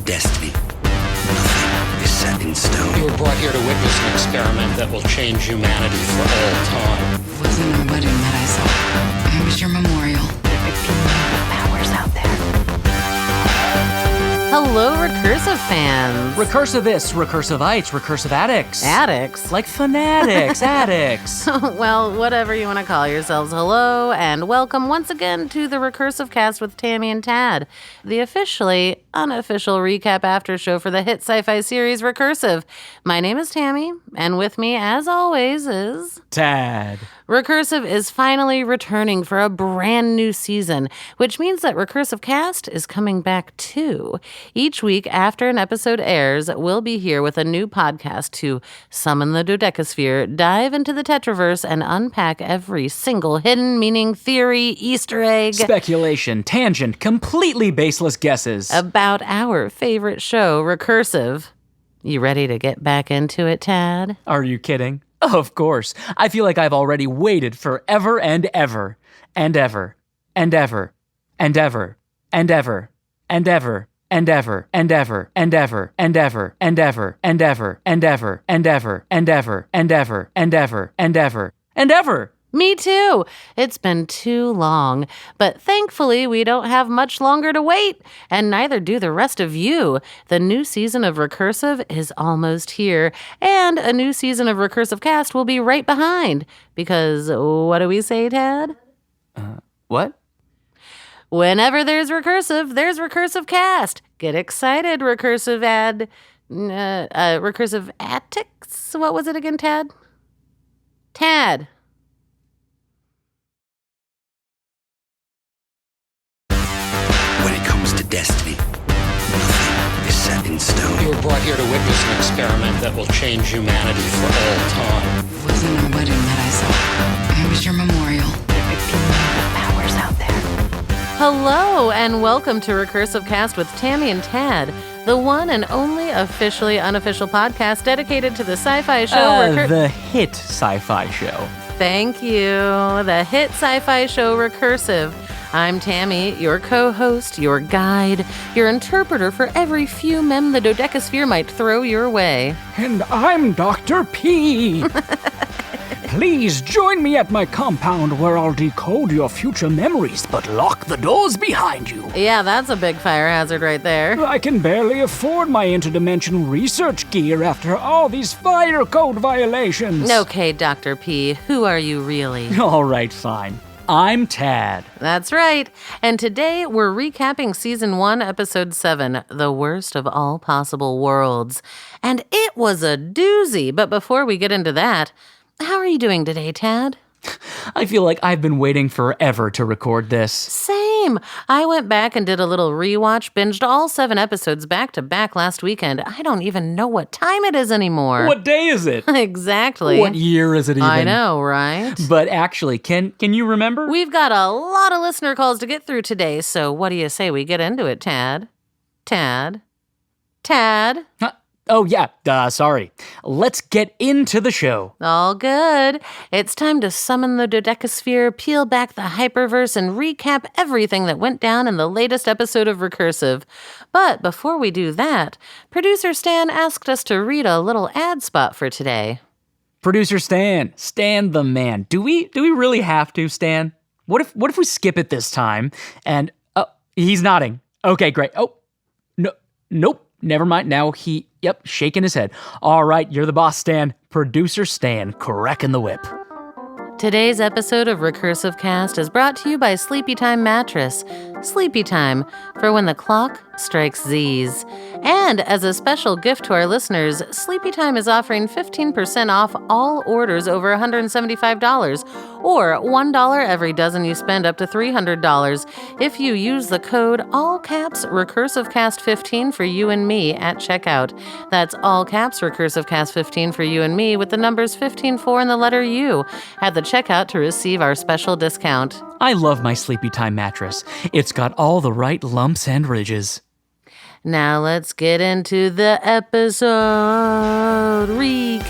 destiny, nothing is set in stone. You were brought here to witness an experiment that will change humanity for all time. It wasn't a wedding that I saw. It was your memorial. There could be no powers out there. Hello, Recursive fans. Recursivists, Recursivites, Recursive addicts. Addicts? Like fanatics, addicts. Well, whatever you want to call yourselves, hello and welcome once again to the RecursiveCast with Tammy and Tad, the officially unofficial recap after show for the hit sci-fi series Recursive. My name is Tammy, and with me, as always, is... Tad. Recursive is finally returning for a brand new season, which means that RecursiveCast is coming back too. Each week after an episode airs, we'll be here with a new podcast to summon the dodecasphere, dive into the tetraverse, and unpack every single hidden meaning, theory, Easter egg, speculation, tangent, completely baseless guesses about our favorite show, Recursive. You ready to get back into it, Tad? Are you kidding? Of course. I feel like I've already waited forever and ever, and ever, and ever, and ever, and ever, and ever, and ever, and ever, and ever, and ever, and ever, and ever, and ever, and ever, and ever, and ever, and ever, and ever, and ever. Me too. It's been too long, but thankfully we don't have much longer to wait, and neither do the rest of you. The new season of Recursive is almost here, and a new season of RecursiveCast will be right behind. Because what do we say, Tad? What? Whenever there's RecursiveCast. Get excited, Recursive addicts. What was it again, Tad? Tad. Destiny, nothing is set in stone. You were brought here to witness an experiment that will change humanity for all time. It wasn't a wedding that I saw. It was your memorial. There could be no powers out there. Hello, and welcome to RecursiveCast with Tammy and Tad, the one and only officially unofficial podcast dedicated to the sci-fi show the hit sci-fi show. Thank you. The hit sci-fi show Recursive. I'm Tammy, your co-host, your guide, your interpreter for every few mem the dodecasphere might throw your way. And I'm Dr. P. Please join me at my compound where I'll decode your future memories, but lock the doors behind you. Yeah, that's a big fire hazard right there. I can barely afford my interdimensional research gear after all these fire code violations. Okay, Dr. P, who are you really? All right, fine. I'm Tad. That's right. And today we're recapping Season 1, Episode 7, The Worst of All Possible Worlds. And it was a doozy. But before we get into that, how are you doing today, Tad? I feel like I've been waiting forever to record this. Same. I went back and did a little rewatch, binged all 7 episodes back to back last weekend. I don't even know what time it is anymore. What day is it? Exactly. What year is it even? I know, right? But actually, can you remember? We've got a lot of listener calls to get through today, so what do you say we get into it, Tad? Tad? Oh, yeah, sorry. Let's get into the show. All good. It's time to summon the dodecasphere, peel back the hyperverse, and recap everything that went down in the latest episode of Recursive. But before we do that, producer Stan asked us to read a little ad spot for today. Producer Stan the man. Do we really have to, Stan? What if we skip it this time? And he's nodding. Okay, great. Oh, no, nope. Never mind. Now shaking his head. All right, you're the boss, Stan. Producer Stan, cracking the whip. Today's episode of RecursiveCast is brought to you by Sleepy Time Mattress. Sleepy Time, for when the clock strikes Z's. And as a special gift to our listeners, Sleepy Time is offering 15% off all orders over $175, or $1 every dozen you spend up to $300 if you use the code ALLCAPS RecursiveCast15 for you and me at checkout. That's all caps RecursiveCast15 for you and me with the numbers 154 and the letter U at the checkout to receive our special discount. I love my Sleepy Time mattress. It's got all the right lumps and ridges. Now let's get into the episode recap.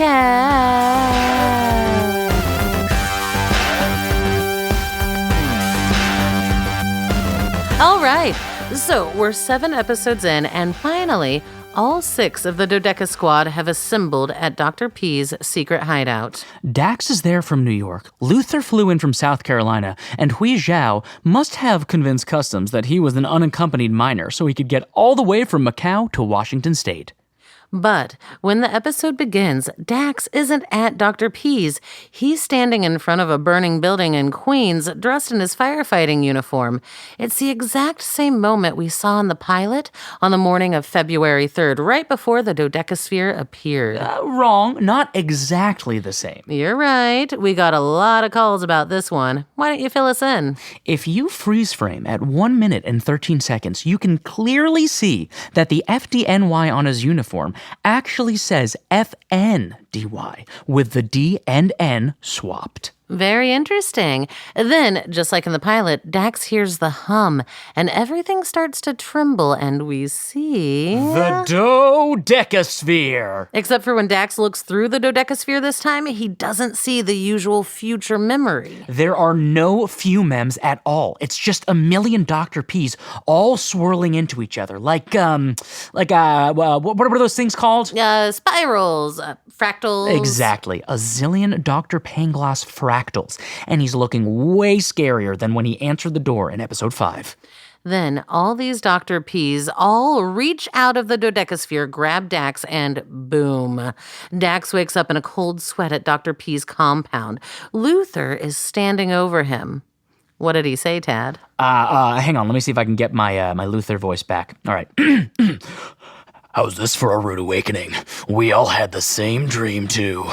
All right, So, we're 7 episodes in, and finally, all 6 of the Dodeca squad have assembled at Dr. P's secret hideout. Dax is there from New York, Luther flew in from South Carolina, and Hui Zhao must have convinced Customs that he was an unaccompanied minor so he could get all the way from Macau to Washington State. But when the episode begins, Dax isn't at Dr. P's. He's standing in front of a burning building in Queens, dressed in his firefighting uniform. It's the exact same moment we saw in the pilot on the morning of February 3rd, right before the dodecasphere appeared. Wrong, not exactly the same. You're right. We got a lot of calls about this one. Why don't you fill us in? If you freeze frame at 1 minute and 13 seconds, you can clearly see that the FDNY on his uniform actually says FNDY, with the D and N swapped. Very interesting. Then, just like in the pilot, Dax hears the hum, and everything starts to tremble, and we see... The dodecasphere! Except for when Dax looks through the dodecasphere this time, he doesn't see the usual future memory. There are no fumems at all. It's just a million Dr. P's all swirling into each other, like what are those things called? Spirals, fractals. Exactly. A zillion Dr. Pangloss fractals. And he's looking way scarier than when he answered the door in episode 5. Then all these Dr. P's all reach out of the dodecasphere, grab Dax, and boom. Dax wakes up in a cold sweat at Dr. P's compound. Luther is standing over him. What did he say, Tad? Hang on. Let me see if I can get my Luther voice back. All right. How's this for a rude awakening? We all had the same dream, too.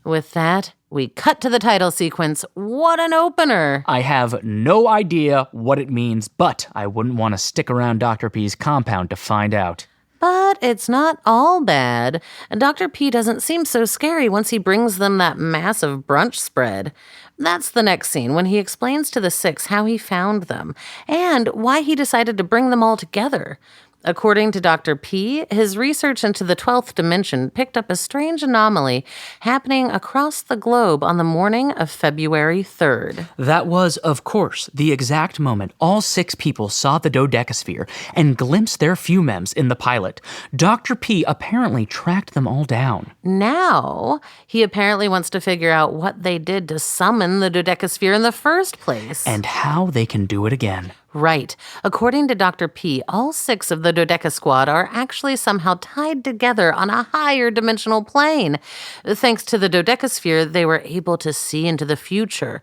With that, we cut to the title sequence. What an opener! I have no idea what it means, but I wouldn't want to stick around Dr. P's compound to find out. But it's not all bad. Dr. P doesn't seem so scary once he brings them that massive brunch spread. That's the next scene, when he explains to the 6 how he found them and why he decided to bring them all together. According to Dr. P, his research into the 12th dimension picked up a strange anomaly happening across the globe on the morning of February 3rd. That was, of course, the exact moment all 6 people saw the dodecasphere and glimpsed their fumems in the pilot. Dr. P apparently tracked them all down. Now, he apparently wants to figure out what they did to summon the dodecasphere in the first place. And how they can do it again. Right. According to Dr. P, all 6 of the Dodeca squad are actually somehow tied together on a higher dimensional plane. Thanks to the dodecasphere, they were able to see into the future.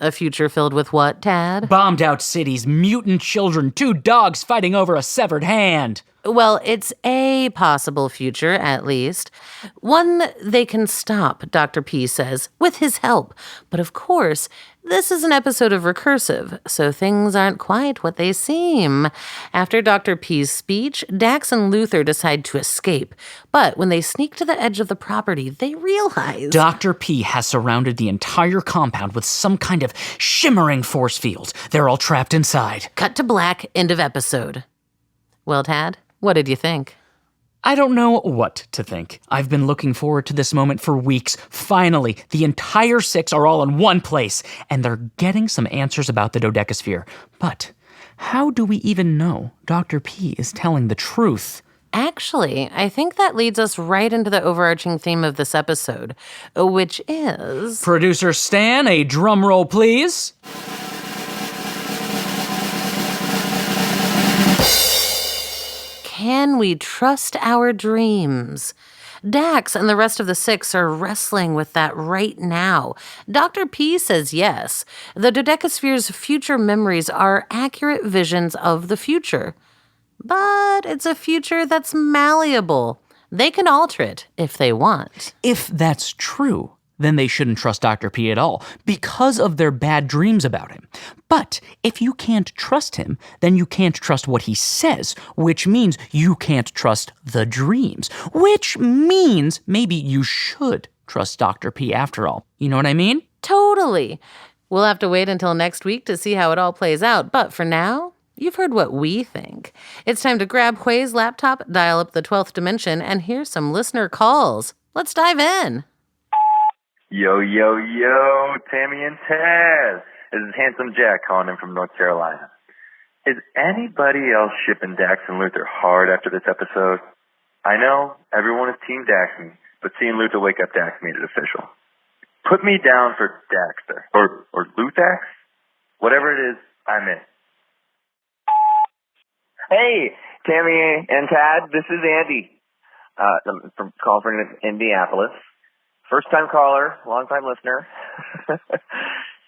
A future filled with what, Tad? Bombed out cities, mutant children, 2 dogs fighting over a severed hand. Well, it's a possible future, at least. One they can stop, Dr. P says, with his help. But of course, this is an episode of Recursive, so things aren't quite what they seem. After Dr. P's speech, Dax and Luther decide to escape. But when they sneak to the edge of the property, they realize... Dr. P has surrounded the entire compound with some kind of shimmering force field. They're all trapped inside. Cut to black, end of episode. Well, Tad, what did you think? I don't know what to think. I've been looking forward to this moment for weeks. Finally, the entire 6 are all in one place, and they're getting some answers about the dodecasphere. But how do we even know Dr. P is telling the truth? Actually, I think that leads us right into the overarching theme of this episode, which is... Producer Stan, a drum roll, please. Can we trust our dreams? Dax and the rest of the 6 are wrestling with that right now. Dr. P says yes. The dodecasphere's future memories are accurate visions of the future. But it's a future that's malleable. They can alter it if they want. If that's true, then they shouldn't trust Dr. P at all because of their bad dreams about him. But if you can't trust him, then you can't trust what he says, which means you can't trust the dreams, which means maybe you should trust Dr. P after all. You know what I mean? Totally. We'll have to wait until next week to see how it all plays out, but for now, you've heard what we think. It's time to grab Hui's laptop, dial up the 12th dimension, and hear some listener calls. Let's dive in. Yo, yo, yo, Tammy and Tad. This is Handsome Jack calling in from North Carolina. Is anybody else shipping Dax and Luther hard after this episode? I know everyone is Team Daxmy, but seeing Luther wake up Dax made it official. Put me down for Daxter. Or Luthax? Whatever it is, I'm in. Hey, Tammy and Tad, this is Andy. I'm calling from Indianapolis. First-time caller, long-time listener.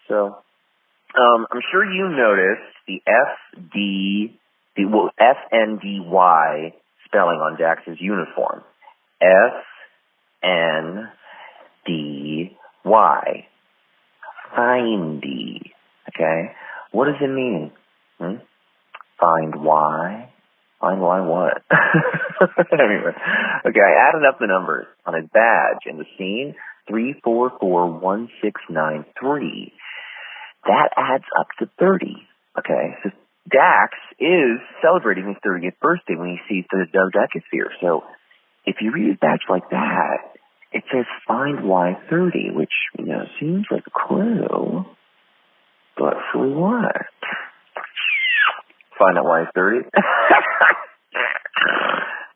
So, I'm sure you noticed the FNDY spelling on Dax's uniform. FNDY. Findy. Okay? What does it mean? Find why? Find why what? Anyway. Okay, I added up the numbers on his badge in the scene. 3441693. That adds up to 30. Okay, so Dax is celebrating his 30th birthday when he sees the dodecasphere. So if you read his badge like that, it says find Y30, which, seems like a clue. But for what? Find out Y30?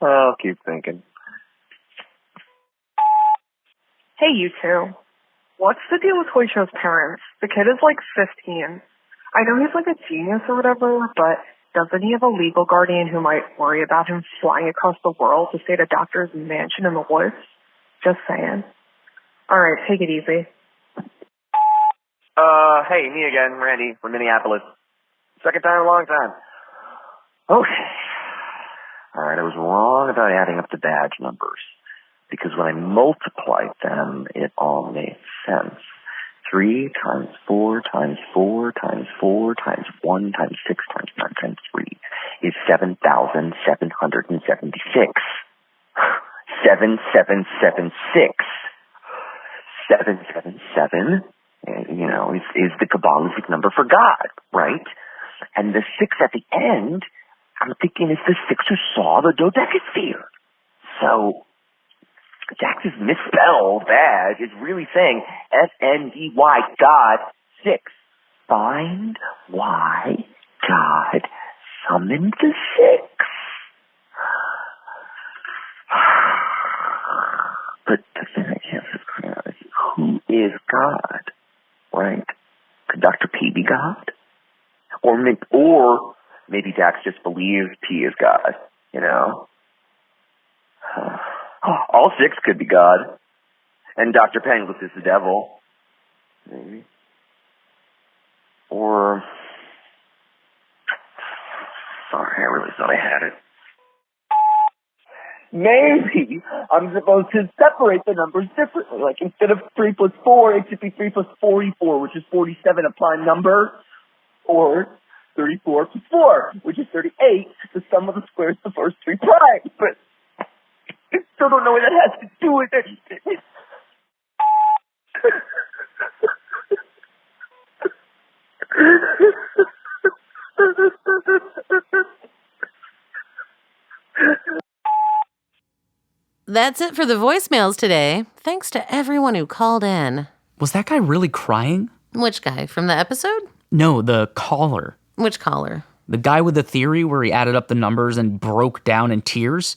I'll keep thinking. Hey, you two. What's the deal with Hoisho's parents? The kid is like 15. I know he's like a genius or whatever, but doesn't he have a legal guardian who might worry about him flying across the world to stay at a doctor's mansion in the woods? Just saying. Alright, take it easy. Hey, me again, Randy from Minneapolis. Second time in a long time. Okay. Alright, I was wrong about adding up the badge numbers. Because when I multiplied them, it all made sense. 3 times 4 times 4 times 4 times 1 times 6 times 9 times 3 is 7,776. 7776. 777, is the Kabbalistic number for God, right? And the 6 at the end, I'm thinking is the 6 who saw the dodecasphere. So Dax's misspelled badge is really saying FNDY God 6. Find why God summoned the 6. But the thing I can't figure out is who is God, right? Could Dr. P be God? Or maybe Dax just believes P is God, All 6 could be God. And Dr. Penglis is the devil. Maybe. Or... Sorry, I really thought I had it. Maybe I'm supposed to separate the numbers differently. Like, instead of 3 plus 4, it should be 3 plus 44, which is 47, a prime number. Or 34 plus 4, which is 38, the sum of the squares of the first 3 primes. But I still don't know what that has to do with anything. That's it for the voicemails today. Thanks to everyone who called in. Was that guy really crying? Which guy? From the episode? No, the caller. Which caller? The guy with the theory where he added up the numbers and broke down in tears?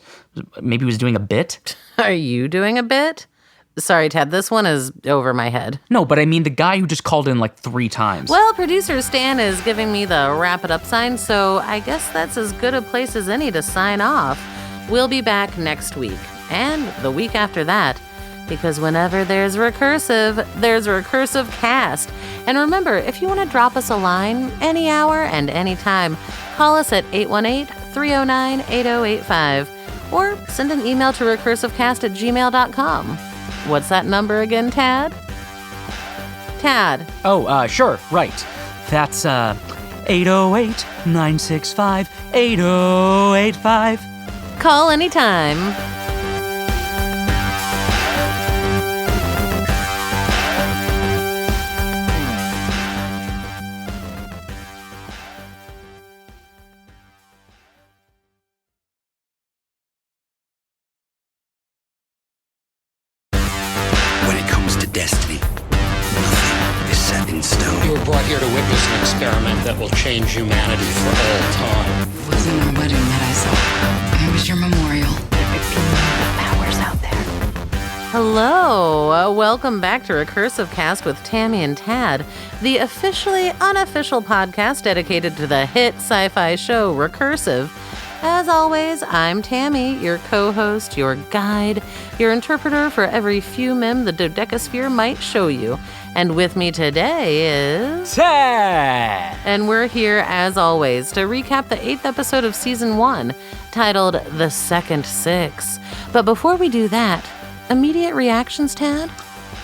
Maybe he was doing a bit? Are you doing a bit? Sorry, Ted, this one is over my head. No, but I mean the guy who just called in like 3 times. Well, producer Stan is giving me the wrap it up sign, so I guess that's as good a place as any to sign off. We'll be back next week, and the week after that, because whenever there's Recursive, there's RecursiveCast. And remember, if you want to drop us a line any hour and any time, call us at 818-309-8085 or send an email to recursivecast@gmail.com. What's that number again, Tad? Tad. Oh, sure, right. That's 808-965-8085. Call anytime. When it comes to destiny, nothing is set in in stone. You were brought here to witness an experiment that will change humanity for all time. It wasn't our wedding that I saw. It was your memorial. The powers out there. Hello, welcome back to RecursiveCast with Tammy and Tad, the officially unofficial podcast dedicated to the hit sci-fi show Recursive. As always, I'm Tammy, your co-host, your guide, your interpreter for every few mem the dodecasphere might show you. And with me today is... Tad! And we're here, as always, to recap the 8th episode of Season 1, titled The Second Six. But before we do that, immediate reactions, Tad?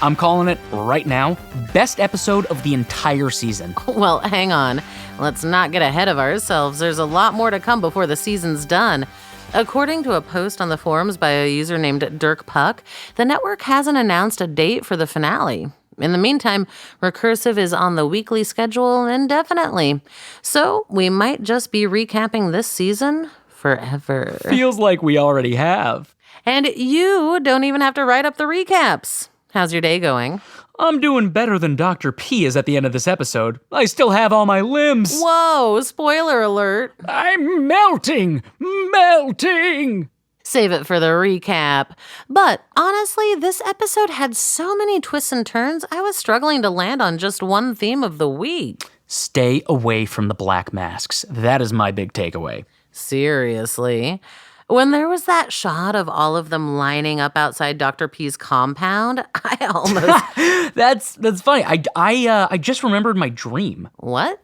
I'm calling it right now, best episode of the entire season. Well, hang on. Let's not get ahead of ourselves. There's a lot more to come before the season's done. According to a post on the forums by a user named Dirk Puck, the network hasn't announced a date for the finale. In the meantime, Recursive is on the weekly schedule indefinitely. So we might just be recapping this season forever. Feels like we already have. And you don't even have to write up the recaps. How's your day going? I'm doing better than Dr. P is at the end of this episode. I still have all my limbs. Whoa, spoiler alert. I'm melting! Melting! Save it for the recap. But honestly, this episode had so many twists and turns, I was struggling to land on just one theme of the week. Stay away from the black masks. That is my big takeaway. Seriously. When there was that shot of all of them lining up outside Dr. P's compound, I almost... That's funny. I just remembered my dream. What?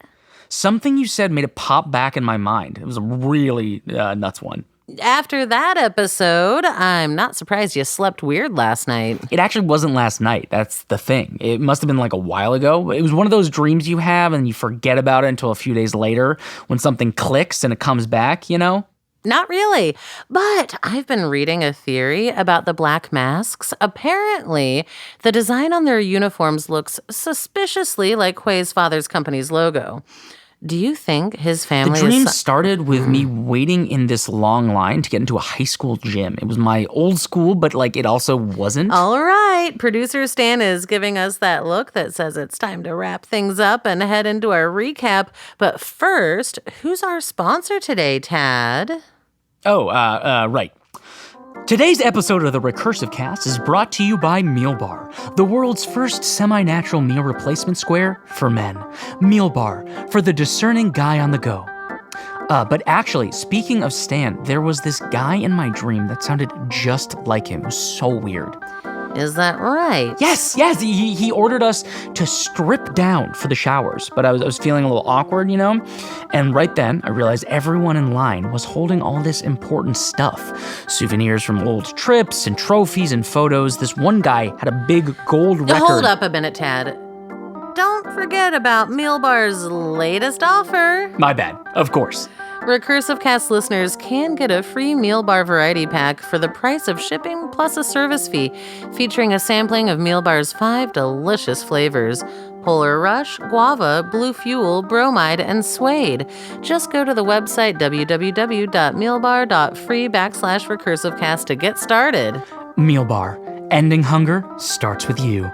Something you said made it pop back in my mind. It was a really nuts one. After that episode, I'm not surprised you slept weird last night. It actually wasn't last night. That's the thing. It must have been like a while ago. It was one of those dreams you have and you forget about it until a few days later when something clicks and it comes back, you know? Not really, but I've been reading a theory about the black masks. Apparently, the design on their uniforms looks suspiciously like Hui's father's company's logo. Do you think his family The dream started with me waiting in this long line to get into a high school gym. It was my old school, but it also wasn't. All right, producer Stan is giving us that look that says it's time to wrap things up and head into our recap. But first, who's our sponsor today, Tad? Right. Today's episode of the Recursive Cast is brought to you by Meal Bar, the world's first semi-natural meal replacement square for men. Meal Bar, for the discerning guy on the go. But actually, speaking of Stan, there was this guy in my dream that sounded just like him. It was so weird. Is that right? Yes, he ordered us to strip down for the showers, but I was feeling a little awkward, you know? And right then, I realized everyone in line was holding all this important stuff. Souvenirs from old trips and trophies and photos. This one guy had a big gold record. Hold up a minute, Tad. Don't forget about Meal Bar's latest offer. My bad, of course. RecursiveCast listeners can get a free Meal Bar variety pack for the price of shipping plus a service fee, featuring a sampling of Meal Bar's 5 delicious flavors: Polar Rush, Guava, Blue Fuel, Bromide, and Suede. Just go to the website www.mealbar.free/recursivecast to get started. Meal Bar. Ending hunger starts with you.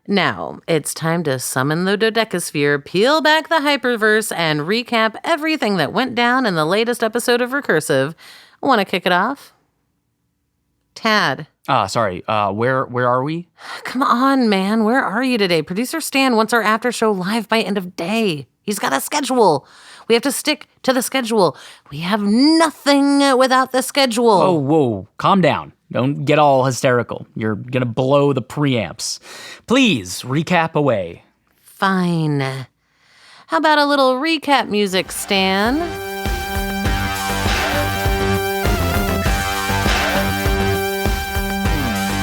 Now, it's time to summon the dodecasphere, peel back the hyperverse, and recap everything that went down in the latest episode of Recursive. Want to kick it off? Tad. Sorry, where are we? Come on, man. Where are you today? Producer Stan wants our after show live by end of day. He's got a schedule. We have to stick to the schedule. We have nothing without the schedule. Oh, whoa, calm down. Don't get all hysterical. You're gonna blow the preamps. Please, recap away. Fine. How about a little recap music, Stan?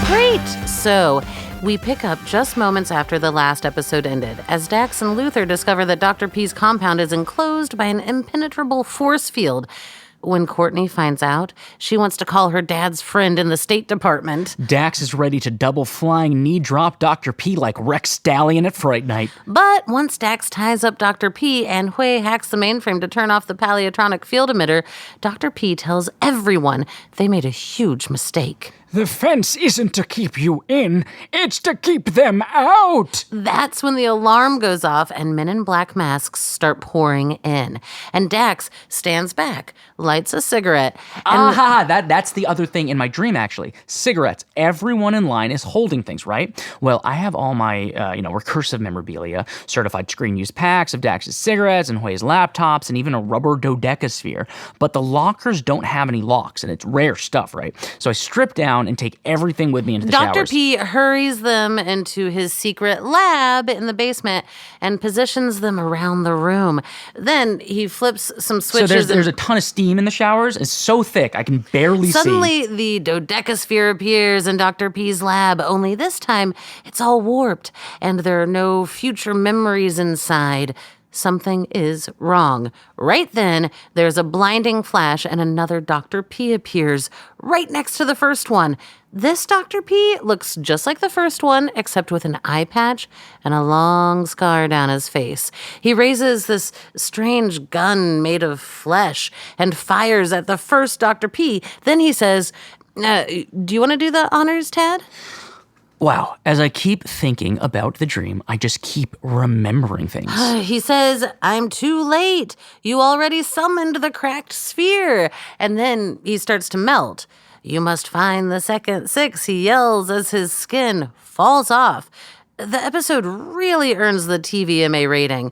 Great! So, we pick up just moments after the last episode ended, as Dax and Luther discover that Dr. P's compound is enclosed by an impenetrable force field. When Courtney finds out, she wants to call her dad's friend in the State Department. Dax is ready to double flying knee drop Dr. P like Rex Stallion at Fright Night. But once Dax ties up Dr. P and Hui hacks the mainframe to turn off the paleotronic field emitter, Dr. P tells everyone they made a huge mistake. The fence isn't to keep you in, it's to keep them out! That's when the alarm goes off and men in black masks start pouring in. And Dax stands back, lights a cigarette. And That's the other thing in my dream, actually. Cigarettes. Everyone in line is holding things, right? Well, I have all my, recursive memorabilia, certified screen-use packs of Dax's cigarettes and Huey's laptops, and even a rubber dodecasphere. But the lockers don't have any locks, and it's rare stuff, right? So I strip down and take everything with me into the showers. Dr. P hurries them into his secret lab in the basement and positions them around the room. Then he flips some switches. So there's a ton of steam in the showers. It's so thick I can barely see. Suddenly, the dodecasphere appears in Dr. P's lab, only this time it's all warped, and there are no future memories inside. Something is wrong. Right then, there's a blinding flash and another Dr. P appears right next to the first one. This Dr. P looks just like the first one, except with an eye patch and a long scar down his face. He raises this strange gun made of flesh and fires at the first Dr. P. Then he says, do you want to do the honors, Tad? Wow, as I keep thinking about the dream, I just keep remembering things. He says, I'm too late. You already summoned the cracked sphere. And then he starts to melt. You must find the second six, he yells as his skin falls off. The episode really earns the TVMA rating.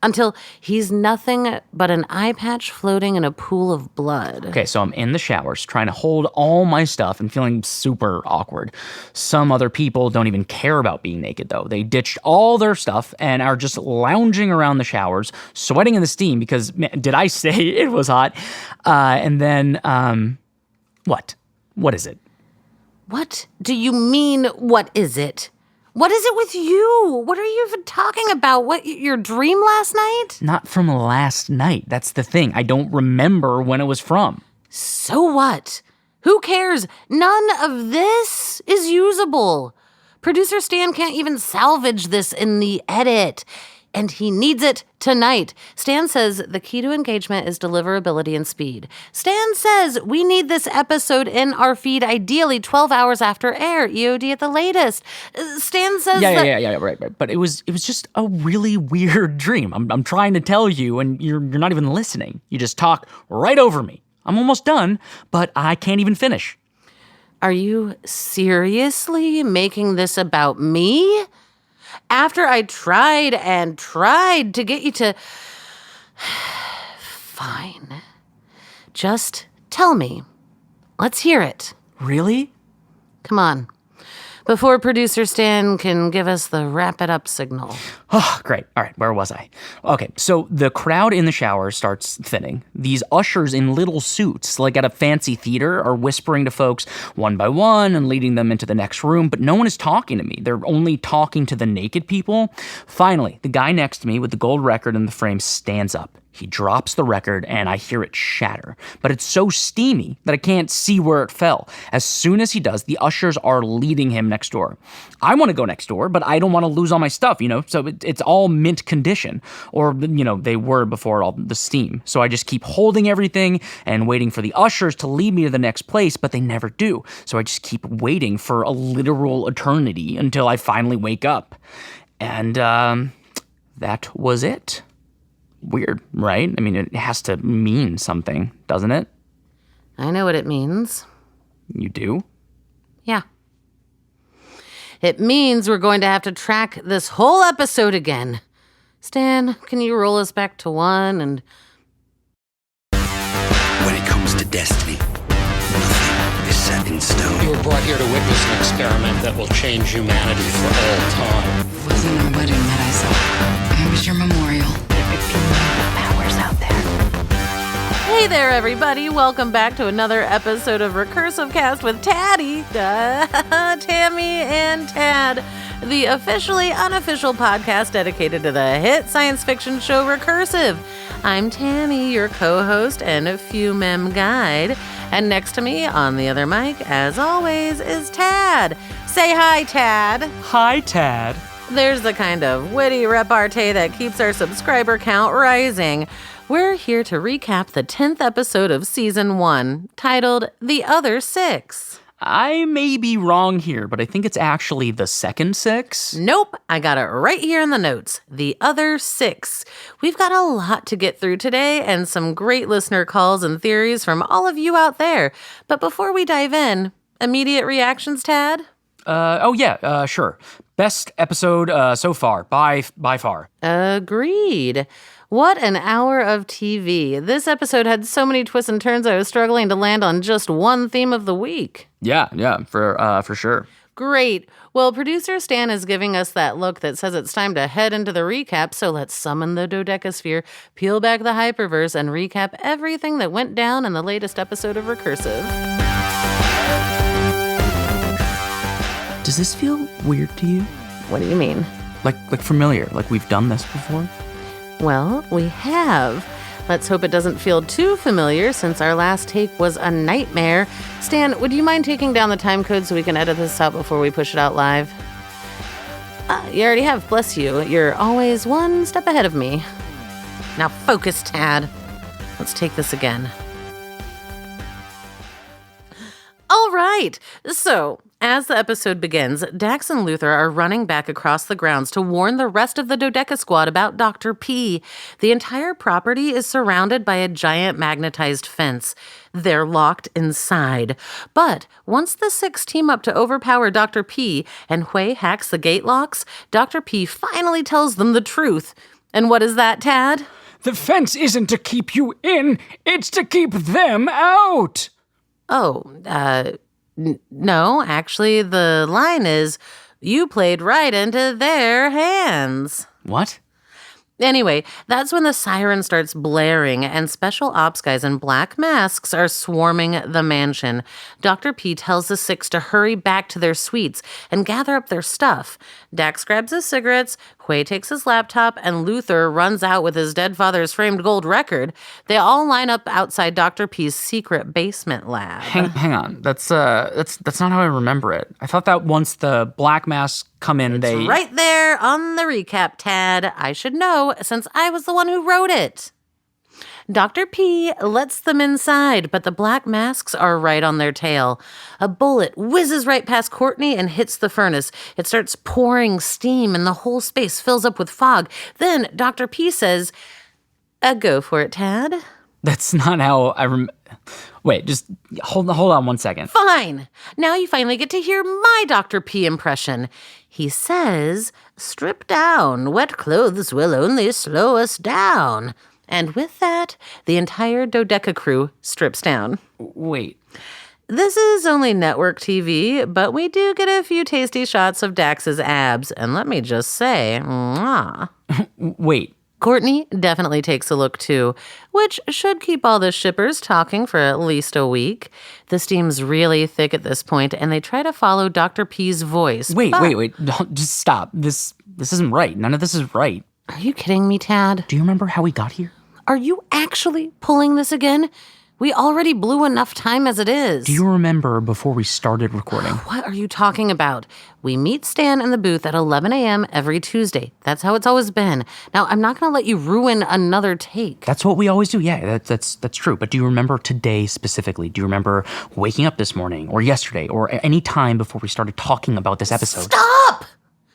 Until he's nothing but an eye patch floating in a pool of blood. Okay, so I'm in the showers trying to hold all my stuff and feeling super awkward. Some other people don't even care about being naked, though. They ditched all their stuff and are just lounging around the showers, sweating in the steam because, man, did I say it was hot? And then, what? What is it? What do you mean, what is it? What is it with you? What are you even talking about? What, your dream last night? Not from last night. That's the thing. I don't remember when it was from. So what? Who cares? None of this is usable. Producer Stan can't even salvage this in the edit. And he needs it tonight. Stan says the key to engagement is deliverability and speed. Stan says we need this episode in our feed ideally 12 hours after air, EOD at the latest. Stan says right. But it was just a really weird dream. I'm trying to tell you, and you're not even listening. You just talk right over me. I'm almost done, but I can't even finish. Are you seriously making this about me? After I tried and tried to get you to... Fine. Just tell me. Let's hear it. Really? Come on. Before producer Stan can give us the wrap it up signal. Oh, great. All right, where was I? Okay, so the crowd in the shower starts thinning. These ushers in little suits, like at a fancy theater, are whispering to folks one by one and leading them into the next room, but no one is talking to me. They're only talking to the naked people. Finally, the guy next to me with the gold record in the frame stands up. He drops the record, and I hear it shatter. But it's so steamy that I can't see where it fell. As soon as he does, the ushers are leading him next door. I want to go next door, but I don't want to lose all my stuff, so it's all mint condition. Or, they were before all the steam. So I just keep holding everything and waiting for the ushers to lead me to the next place, but they never do. So I just keep waiting for a literal eternity until I finally wake up. And that was it. Weird, right? I mean, it has to mean something, doesn't it? I know what it means. You do? Yeah. It means we're going to have to track this whole episode again. Stan, can you roll us back to 1 and... When it comes to destiny, nothing is set in stone. You were brought here to witness an experiment that will change humanity for all time. It wasn't our wedding that I saw. It was your memorial. Powers out there. Hey there, everybody. Welcome back to another episode of RecursiveCast with Tammy and Tad, the officially unofficial podcast dedicated to the hit science fiction show Recursive. I'm Tammy, your co-host and a few mem guide. And next to me on the other mic, as always, is Tad. Say hi, Tad. Hi, Tad. There's the kind of witty repartee that keeps our subscriber count rising. We're here to recap the 10th episode of Season 1, titled The Other Six. I may be wrong here, but I think it's actually the second 6. Nope, I got it right here in the notes. The other 6. We've got a lot to get through today and some great listener calls and theories from all of you out there. But before we dive in, immediate reactions, Tad? Sure. Best episode so far, by far. Agreed. What an hour of TV. This episode had so many twists and turns I was struggling to land on just one theme of the week. Yeah, for sure. Great. Well, producer Stan is giving us that look that says it's time to head into the recap, so let's summon the dodecasphere, peel back the hyperverse, and recap everything that went down in the latest episode of Recursive. Does this feel weird to you? What do you mean? Like familiar, like we've done this before? Well, we have. Let's hope it doesn't feel too familiar since our last take was a nightmare. Stan, would you mind taking down the time code so we can edit this out before we push it out live? You already have, bless you. You're always one step ahead of me. Now focus, Tad. Let's take this again. All right, so as the episode begins, Dax and Luther are running back across the grounds to warn the rest of the Dodeca squad about Dr. P. The entire property is surrounded by a giant magnetized fence. They're locked inside. But once the 6 team up to overpower Dr. P and Hui hacks the gate locks, Dr. P finally tells them the truth. And what is that, Tad? The fence isn't to keep you in, it's to keep them out. No, actually, the line is, you played right into their hands. What? Anyway, that's when the siren starts blaring and special ops guys in black masks are swarming the mansion. Dr. P tells the 6 to hurry back to their suites and gather up their stuff. Dax grabs his cigarettes, Hui takes his laptop, and Luther runs out with his dead father's framed gold record. They all line up outside Dr. P's secret basement lab. Hang on. That's not how I remember it. I thought that once the black masks come in, It's right there on the recap, Tad. I should know since I was the one who wrote it. Dr. P lets them inside, but the black masks are right on their tail. A bullet whizzes right past Courtney and hits the furnace. It starts pouring steam and the whole space fills up with fog. Then Dr. P says, go for it, Tad. That's not how I Wait, just hold on 1 second. Fine. Now you finally get to hear my Dr. P impression. He says, strip down. Wet clothes will only slow us down. And with that, the entire Dodeca crew strips down. Wait. This is only network TV, but we do get a few tasty shots of Dax's abs. And let me just say, mwah. Wait. Courtney definitely takes a look too, which should keep all the shippers talking for at least a week. The steam's really thick at this point, and they try to follow Dr. P's voice. Wait. Don't, just stop. This isn't right. None of this is right. Are you kidding me, Tad? Do you remember how we got here? Are you actually pulling this again? We already blew enough time as it is. Do you remember before we started recording? What are you talking about? We meet Stan in the booth at 11 a.m. every Tuesday. That's how it's always been. Now, I'm not going to let you ruin another take. That's what we always do. Yeah, that's true. But do you remember today specifically? Do you remember waking up this morning or yesterday or any time before we started talking about this episode? Stop!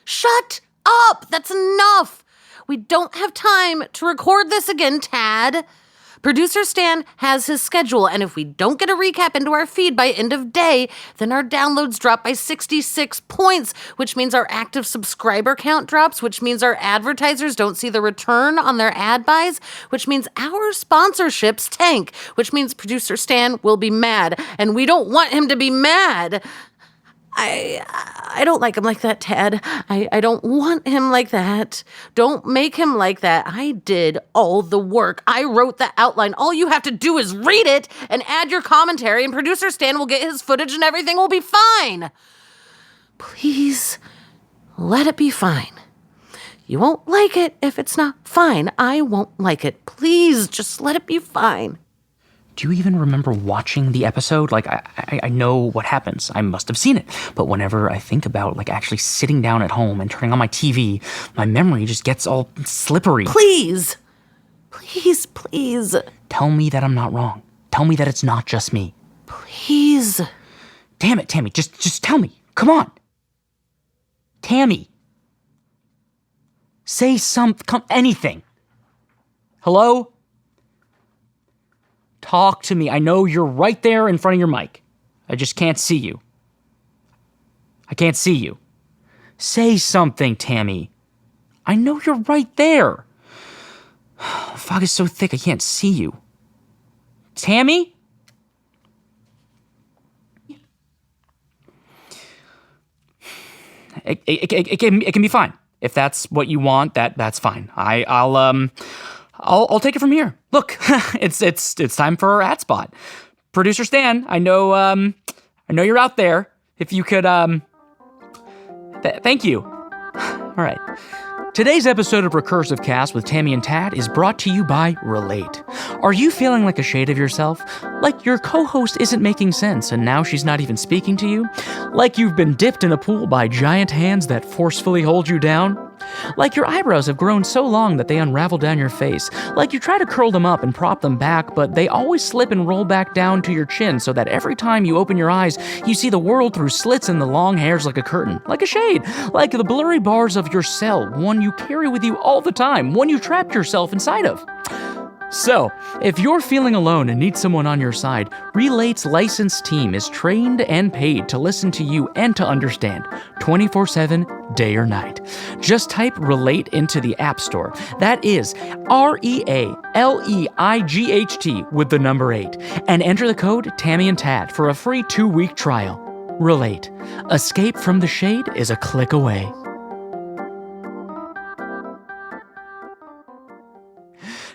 Shut up! That's enough! We don't have time to record this again, Tad. Producer Stan has his schedule, and if we don't get a recap into our feed by end of day, then our downloads drop by 66 points, which means our active subscriber count drops, which means our advertisers don't see the return on their ad buys, which means our sponsorships tank, which means producer Stan will be mad, and we don't want him to be mad. I don't like him like that, Tad. I don't want him like that. Don't make him like that. I did all the work. I wrote the outline. All you have to do is read it and add your commentary, and producer Stan will get his footage and everything will be fine. Please, let it be fine. You won't like it if it's not fine. I won't like it. Please, just let it be fine. Do you even remember watching the episode? Like, I know what happens. I must have seen it. But whenever I think about, like, actually sitting down at home and turning on my TV, my memory just gets all slippery. Please. Please, please. Tell me that I'm not wrong. Tell me that it's not just me. Please. Damn it, Tammy, just tell me. Come on. Tammy. Say anything. Hello? Talk to me. I know you're right there in front of your mic. I just can't see you. I can't see you. Say something, Tammy. I know you're right there. The fog is so thick I can't see you. Tammy? It can be fine. If that's what you want, that's fine. I'll take it from here. Look, it's time for our ad spot. Producer Stan, I know you're out there. If you could thank you. All right. Today's episode of Recursive Cast with Tammy and Tad is brought to you by Relate. Are you feeling like a shade of yourself? Like your co-host isn't making sense and now she's not even speaking to you? Like you've been dipped in a pool by giant hands that forcefully hold you down? Like your eyebrows have grown so long that they unravel down your face. Like you try to curl them up and prop them back, but they always slip and roll back down to your chin so that every time you open your eyes, you see the world through slits in the long hairs like a curtain, like a shade, like the blurry bars of your cell, one you carry with you all the time, one you trapped yourself inside of. So, if you're feeling alone and need someone on your side, Relate's licensed team is trained and paid to listen to you and to understand 24/7, day or night. Just type Relate into the App Store. That is REALEIGHT with the number 8 and enter the code Tammy and Tad for a free 2-week trial. Relate. Escape from the shade is a click away.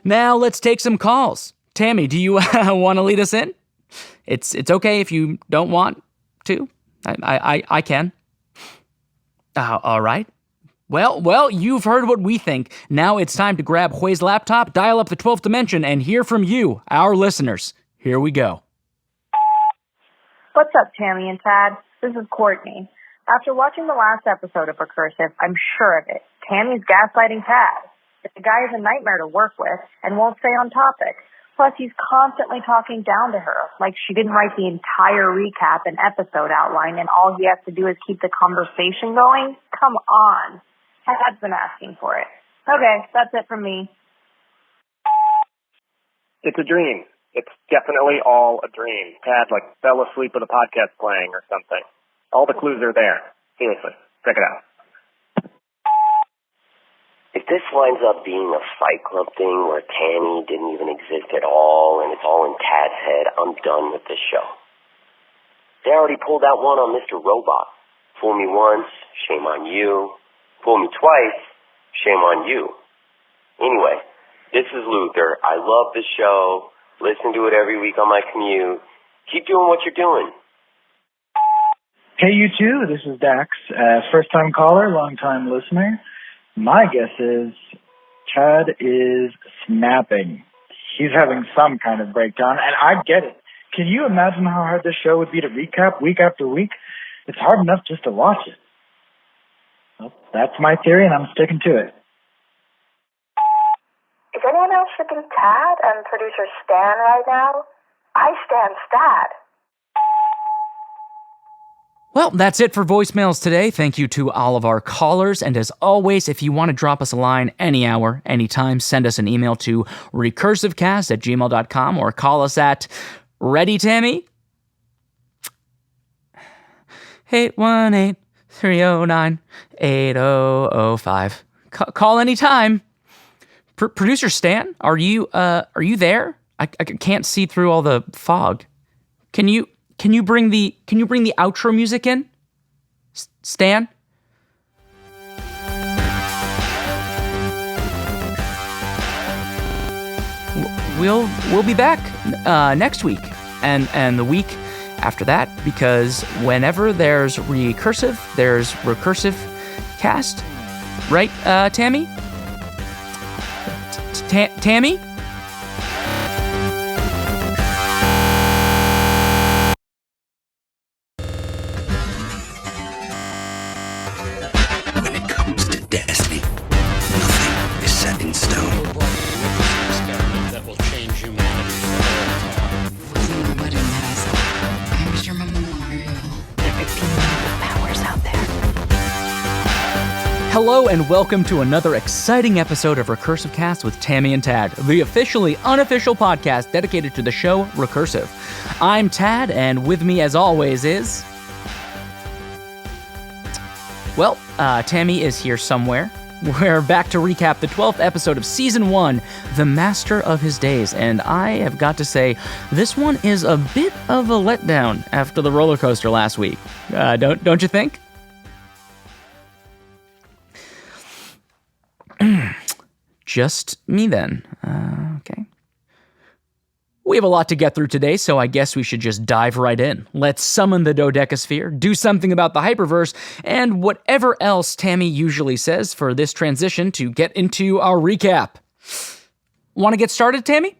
Now let's take some calls. Tammy, do you want to lead us in? It's okay if you don't want to. I can. All right. Well, you've heard what we think. Now it's time to grab Hui's laptop, dial up the 12th dimension, and hear from you, our listeners. Here we go. What's up, Tammy and Tad? This is Courtney. After watching the last episode of Recursive, I'm sure of it. Tammy's gaslighting Tad. The guy is a nightmare to work with and won't stay on topic. Plus, he's constantly talking down to her, like she didn't write the entire recap and episode outline, and all he has to do is keep the conversation going? Come on. Tad's been asking for it. Okay, that's it from me. It's a dream. It's definitely all a dream. Tad, fell asleep with a podcast playing or something. All the clues are there. Seriously, check it out. If this winds up being a Fight Club thing where Tammy didn't even exist at all and it's all in Tad's head, I'm done with this show. They already pulled out one on Mr. Robot. Fool me once, shame on you. Fool me twice, shame on you. Anyway, this is Luther. I love this show. Listen to it every week on my commute. Keep doing what you're doing. Hey, you two. This is Dax. First-time caller, long-time listener. My guess is Tad is snapping. He's having some kind of breakdown, and I get it. Can you imagine how hard this show would be to recap week after week? It's hard enough just to watch it. Well, that's my theory, and I'm sticking to it. Is anyone else shipping Tad and producer Stan right now? I stan Stad. Well, that's it for voicemails today. Thank you to all of our callers. And as always, if you want to drop us a line any hour, anytime, send us an email to recursivecast@gmail.com or call us at Ready, Tammy? 818-309-8005. Call anytime. Producer Stan, are you there? I can't see through all the fog. Can you bring the outro music in? Stan? We'll be back next week and the week after that, because whenever there's Recursive, there's Recursive Cast. Right, Tammy? Tammy? When it comes to destiny, nothing is set in stone. Experiment that will change humanity for all time. Wasn't my wedding that I saw. I was your memorial. Hello and welcome to another exciting episode of RecursiveCast with Tammy and Tad, the officially unofficial podcast dedicated to the show Recursive. I'm Tad, and with me as always is... Well, Tammy is here somewhere. We're back to recap the 12th episode of Season 1, The Master of His Days, and I have got to say, this one is a bit of a letdown after the roller coaster last week. Don't you think? Just me then. Okay. We have a lot to get through today, so I guess we should just dive right in. Let's summon the dodecasphere, do something about the hyperverse, and whatever else Tammy usually says for this transition to get into our recap. Want to get started, Tammy?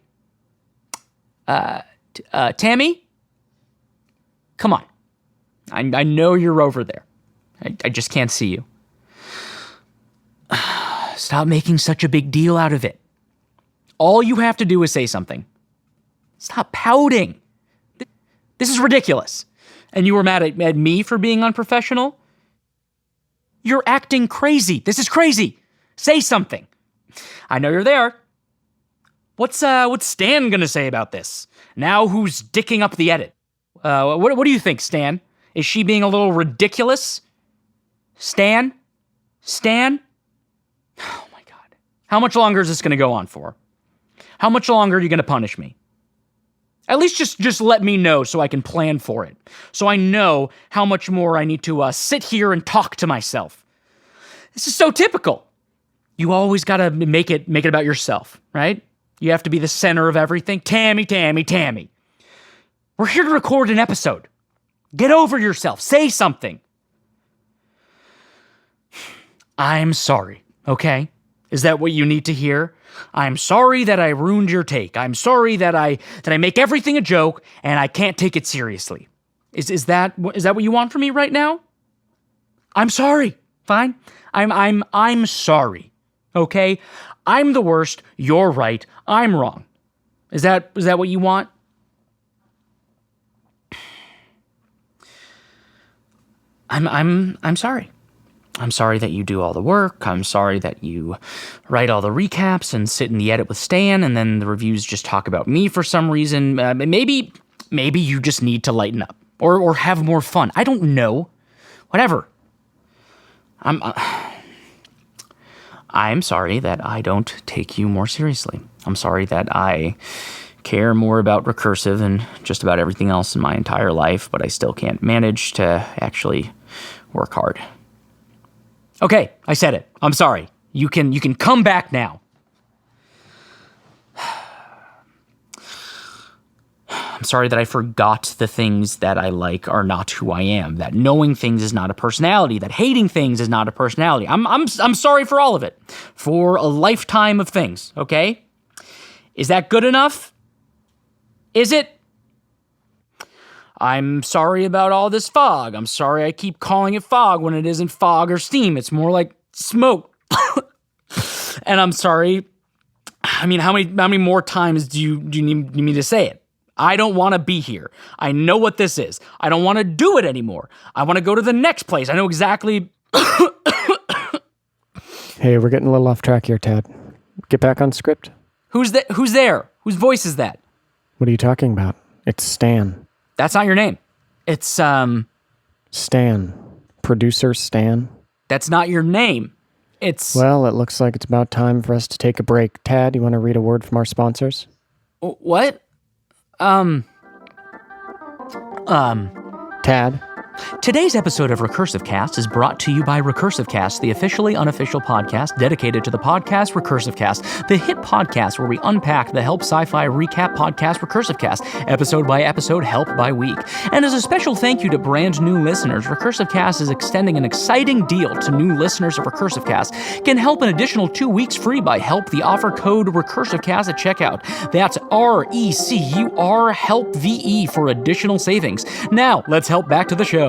Tammy? Come on. I know you're over there. I just can't see you. Stop making such a big deal out of it. All you have to do is say something. Stop pouting. This is ridiculous. And you were mad at me for being unprofessional? You're acting crazy. This is crazy. Say something. I know you're there. What's Stan gonna say about this? Now who's dicking up the edit? What do you think, Stan? Is she being a little ridiculous? Stan? Oh my God. How much longer is this gonna go on for? How much longer are you gonna punish me? At least just let me know so I can plan for it. So I know how much more I need to sit here and talk to myself. This is so typical. You always gotta make it about yourself, right? You have to be the center of everything. Tammy. We're here to record an episode. Get over yourself. Say something. I'm sorry, okay? Is that what you need to hear? I'm sorry that I ruined your take. I'm sorry that I make everything a joke and I can't take it seriously. Is that what you want from me right now? I'm sorry. Fine. I'm sorry. Okay? I'm the worst. You're right. I'm wrong. Is that what you want? I'm sorry. I'm sorry that you do all the work. I'm sorry that you write all the recaps and sit in the edit with Stan, and then the reviews just talk about me for some reason. Maybe you just need to lighten up or have more fun. I don't know. Whatever. I'm sorry that I don't take you more seriously. I'm sorry that I care more about Recursive and just about everything else in my entire life, but I still can't manage to actually work hard. Okay, I said it. I'm sorry. You can come back now. I'm sorry that I forgot the things that I like are not who I am, that knowing things is not a personality, that hating things is not a personality. I'm sorry for all of it. For a lifetime of things, okay? Is that good enough? Is it? I'm sorry about all this fog. I'm sorry I keep calling it fog when it isn't fog or steam. It's more like smoke. And I'm sorry. I mean, how many more times do you need me to say it? I don't want to be here. I know what this is. I don't want to do it anymore. I want to go to the next place. I know exactly. Hey, we're getting a little off track here, Tad. Get back on script. Who's there? Whose voice is that? What are you talking about? It's Stan. That's not your name. It's, Stan. Producer Stan. That's not your name. It's... Well, it looks like it's about time for us to take a break. Tad, you want to read a word from our sponsors? What? Tad? Today's episode of RecursiveCast is brought to you by RecursiveCast, the officially unofficial podcast dedicated to the podcast RecursiveCast, the hit podcast where we unpack the Help Sci-Fi recap podcast RecursiveCast, episode by episode, help by week. And as a special thank you to brand new listeners, RecursiveCast is extending an exciting deal to new listeners of RecursiveCast. Can help an additional 2 weeks free by help the offer code RecursiveCast at checkout. That's RECUR help VE for additional savings. Now, let's help back to the show.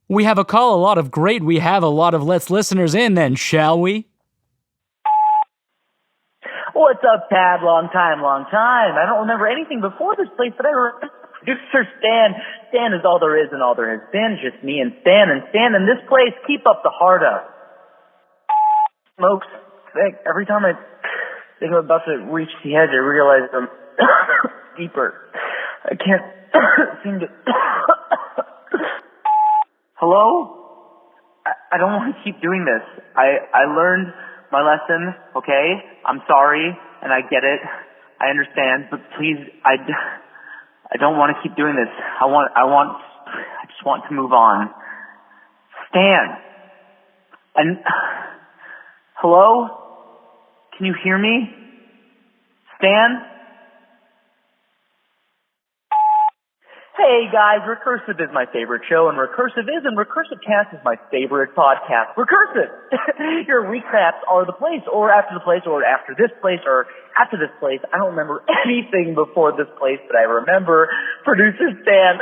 We have a lot of Let's listeners in then, shall we? What's up, Tad? Long time. I don't remember anything before this place, but I remember Producer Stan. Stan is all there is and all there has been. Just me and Stan in this place. Keep up the hard up. Smokes. Sick. Every time I think I'm about to reach the edge, I realize I'm deeper. I can't seem to... Hello? I don't want to keep doing this. I learned my lesson, okay? I'm sorry, and I get it. I understand, but please, I don't want to keep doing this. I just want to move on. Stan. And... Hello? Can you hear me? Stan? Hey guys, Recursive is my favorite show, and RecursiveCast is my favorite podcast. Recursive! Your recaps are the place, or after the place, or after this place, or after this place. I don't remember anything before this place, but I remember Producer Stan.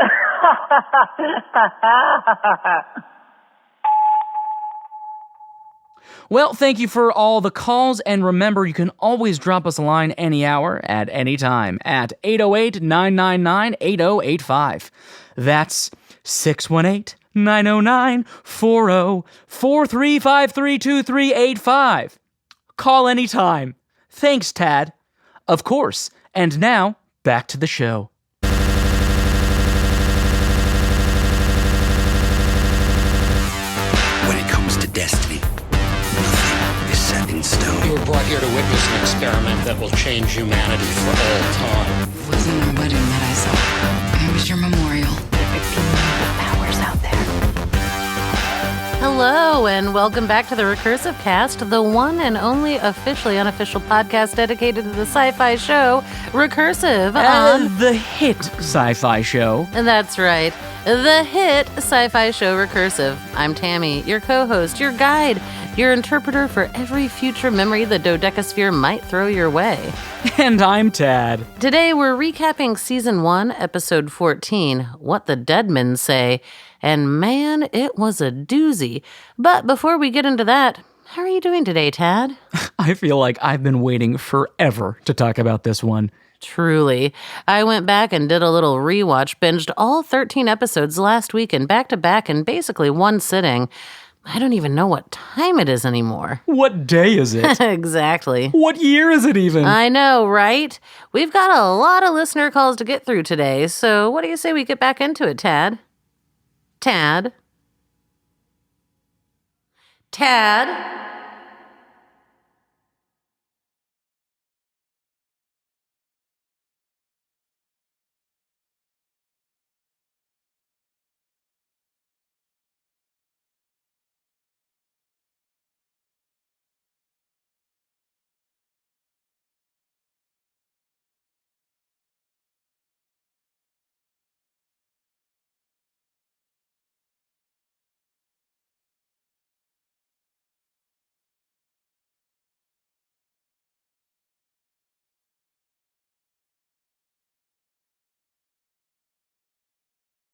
Well, thank you for all the calls, and remember, you can always drop us a line any hour at any time at 808-999-8085. That's 618-909-40-4353-2385. Call anytime. Thanks, Tad. Of course. And now, back to the show. When it comes to destiny, nothing is set in stone. You were brought here to witness an experiment that will change humanity for all time. It wasn't a wedding that I saw. It was your memorial. Powers out there. Hello, and welcome back to the Recursive Cast, the one and only officially unofficial podcast dedicated to the sci-fi show, Recursive, on... the hit sci-fi show. That's right. The hit sci-fi show Recursive. I'm Tammy, your co-host, your guide, your interpreter for every future memory the dodecasphere might throw your way. And I'm Tad. Today we're recapping Season 1, Episode 14, What the Deadmen Say. And man, it was a doozy. But before we get into that, how are you doing today, Tad? I feel like I've been waiting forever to talk about this one. Truly. I went back and did a little rewatch, binged all 13 episodes last week and back-to-back in basically one sitting. I don't even know what time it is anymore. What day is it? Exactly. What year is it even? I know, right? We've got a lot of listener calls to get through today, so what do you say we get back into it, Tad? Tad?